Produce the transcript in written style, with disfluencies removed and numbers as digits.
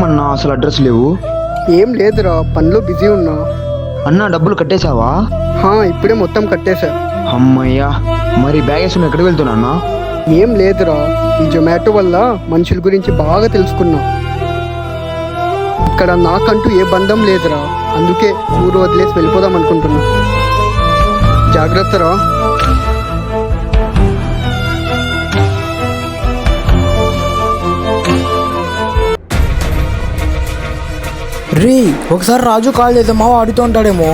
అన్నా అసలు అడ్రస్ లేవు. ఏం లేదురా, పనిలో బిజీ ఉన్నా. అన్నా డబ్బులు కట్టేశావా? ఇప్పుడే మొత్తం కట్టేశా. అమ్మయ్యా, మరి బ్యాగ్ వేసుకుని ఎక్కడికి వెళ్తున్నా అన్నా? ఏం లేదురా, ఈ జొమాటో వల్ల మనుషుల గురించి బాగా తెలుసుకున్నా. ఇక్కడ నాకంటూ ఏ బంధం లేదురా, అందుకే ఊరు వదిలేసి వెళ్ళిపోదాం అనుకుంటున్నా. జాగ్రత్తరా. ఒకసారి రాజు కాల్ చేద్దామా, ఆడుతూ ఉంటాడేమో.